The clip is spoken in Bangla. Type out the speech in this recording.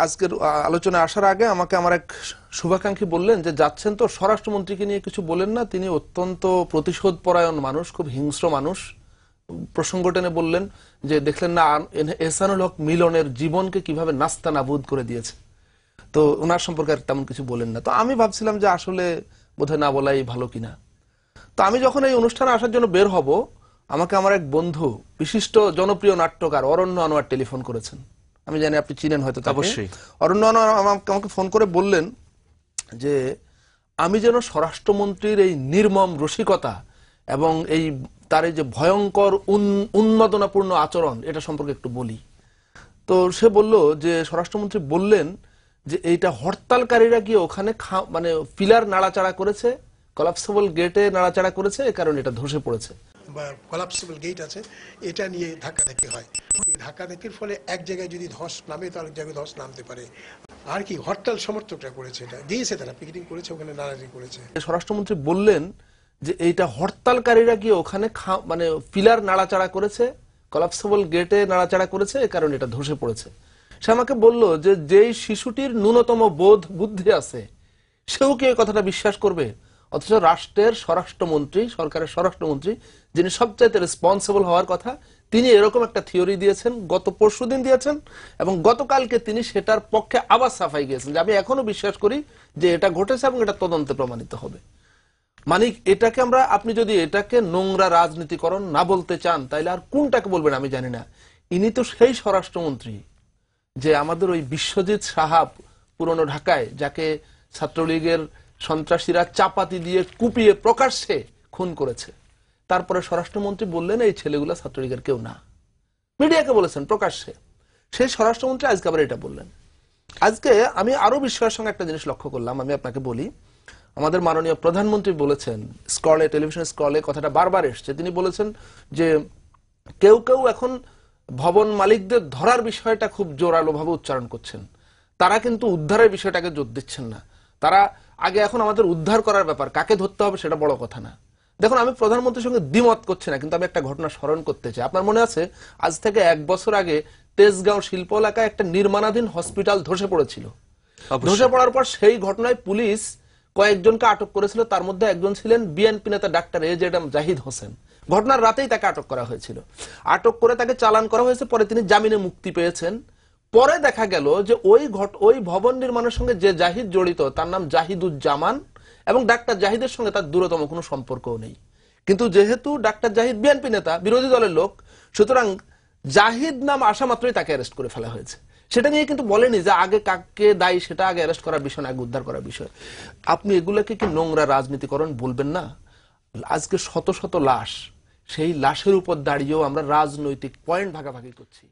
আজকের আলোচনায় আসার আগে আমাকে আমার এক শুভাকাঙ্ক্ষী বললেন যে যাচ্ছেন তো স্বরাষ্ট্রমন্ত্রীকে নিয়ে কিছু বলেন না, তিনি অত্যন্ত প্রতিশোধ পরায়ণ মানুষ, খুব হিংস্র মানুষ। প্রসঙ্গ টেনে বললেন যে দেখলেন না এহসানুল হক মিলনের জীবনকে কিভাবে নাস্তানাবুদ করে দিয়েছে, তো ওনার সম্পর্কে আর তেমন কিছু বলেন না। তো আমি ভাবছিলাম যে আসলে বোধহয় না বলাই ভালো কিনা। তো আমি যখন এই অনুষ্ঠানে আসার জন্য বের হব, আমাকে আমার এক বন্ধু বিশিষ্ট জনপ্রিয় নাট্যকার অরণ্য আনোয়ার টেলিফোন করেছেন। আমি জানি আপনি চিনেন হয়তো। অবশ্যই। অরণ্য আনোয়ার আমাকে ফোন করে বললেন যে আমি যেন স্বরাষ্ট্রমন্ত্রীর এই নির্মম রসিকতা এবং এই তার এই যে ভয়ঙ্কর উন্মাদনাপূর্ণ আচরণ এটা সম্পর্কে একটু বলি। তো সে বলল যে স্বরাষ্ট্রমন্ত্রী বললেন যে এইটা হরতালকারীরা গিয়ে ওখানে মানে পিলার নাড়াচাড়া করেছে, কলাপসেবল গেটে নাড়াচাড়া করেছে, এই কারণে এটা ধসে পড়েছে। বা কলাপসেবল গেট আছে, এটা নিয়ে ধাক্কাধাক্কি হয়। এই ধাক্কাধাক্কির ফলে এক জায়গায় যদি ধস নামে তো আরেক জায়গায় ধস নামতে পারে। আর কি হরতাল সমর্থকরা করেছে, এটা দিয়েছে, তারা পিকেটিং করেছে, ওখানে নাড়াচাড়ি করেছে। স্বরাষ্ট্রমন্ত্রী বললেন যে এইটা হরতালকারীরা গিয়ে ওখানে মানে পিলার নাড়াচাড়া করেছে, কলাপসেবল গেটে নাড়াচাড়া করেছে, এই কারণে এটা ধসে পড়েছে। সে আমাকে বলল যে যেই শিশুটির ন্যূনতম বোধ বুদ্ধি আছে সেও কি এই কথাটা বিশ্বাস করবে? অথচ রাষ্ট্রের স্বরাষ্ট্রমন্ত্রী, সরকারের স্বরাষ্ট্রমন্ত্রী, যিনি সবচাইতে রেসপন্সিবল হওয়ার কথা, তিনি এরকম একটা থিওরি দিয়েছেন, গত পরশুদিন দিয়েছেন, এবং গতকালকে তিনি সেটার পক্ষে আবার সাফাই গিয়েছেন যে আমি এখনো বিশ্বাস করি যে এটা ঘটেছে এবং এটা তদন্তে প্রমাণিত হবে। মানে এটাকে আমরা, আপনি যদি এটাকে নোংরা রাজনীতিকরণ না বলতে চান তাইলে আর কোনটাকে বলবেন আমি জানি না। ইনি তো সেই স্বরাষ্ট্রমন্ত্রী যে আমাদের ওই বিশ্বজিৎ সাহাব পুরনো ঢাকায়, যাকে ছাত্রলীগের সন্ত্রাসীরা চাপাতি দিয়ে কুপিয়ে প্রকাশ্যে খুন করেছে, তারপরে স্বরাষ্ট্রমন্ত্রী বললেন এই ছেলেগুলা ছাত্রলীগের কেউ না, মিডিয়াকে বলেছেন প্রকাশ্যে। সেই স্বরাষ্ট্রমন্ত্রী আজকে আবার এটা বললেন। আজকে আমি আরো বিস্ময়ের সঙ্গে একটা জিনিস লক্ষ্য করলাম, আমি আপনাকে বলি। আমাদের মাননীয় প্রধানমন্ত্রী বলেছেন, স্কলে, টেলিভিশন স্কলে কথাটা বারবার এসছে, তিনি বলেছেন যে কেউ কেউ এখন ভবন মালিকদের ধরার বিষয়টা খুব জোরালো ভাবে উচ্চারণ করছেন, তারা কিন্তু উদ্ধারের বিষয়টাকে জোর দিচ্ছেন না। তারা আগে এখন আমাদের উদ্ধার করার ব্যাপার, কাকে ধরতে হবে সেটা বড় কথা না। দেখুন, আমি প্রধানমন্ত্রীর সঙ্গে দ্বিমত করছি না, কিন্তু আমি একটা ঘটনা স্মরণ করতে চাই। আপনার মনে আছে আজ থেকে 1 বছর আগে তেজগাঁও শিল্প এলাকায় একটা নির্মাণাধীন হসপিটাল ধসে পড়েছিল। ধসে পড়ার পর সেই ঘটনায় পুলিশ কয়েকজনকে আটক করেছিল, তার মধ্যে একজন ছিলেন বিএনপি নেতা ডাক্তার এজেডএম জাহিদ হোসেন। ঘটনার রাতেই তাকে আটক করা হয়েছিল, আটক করে তাকে চালান করা হয়েছে, পরে তিনি জামিনে মুক্তি পেয়েছেন। পরে দেখা গেল যে ওই ভবন নির্মাণের সঙ্গে যে জাহিদ জড়িত তার নাম জাহিদুজ্জামান, এবং ডাক্তার জাহিদের সঙ্গে তার দূরতম কোনো সম্পর্কও নেই। কিন্তু যেহেতু ডাক্তার জাহিদ বিএনপি নেতা, বিরোধী দলের লোক, সুতরাং জাহিদ নাম আসা মাত্রই তাকে অ্যারেস্ট করে ফেলা হয়েছে। সেটা নিয়ে কিন্তু বলেনি যে আগে কাকে দায়ী সেটা আগে অ্যারেস্ট করার বিষয় না, আগে উদ্ধার করার বিষয়। আপনি এগুলোকে কি নোংরা রাজনীতিকরণ বলবেন না? আজকে শত শত লাশ, সেই লাশের উপর দাঁড়িয়েও আমরা রাজনৈতিক পয়েন্ট ভাগাভাগি করছি।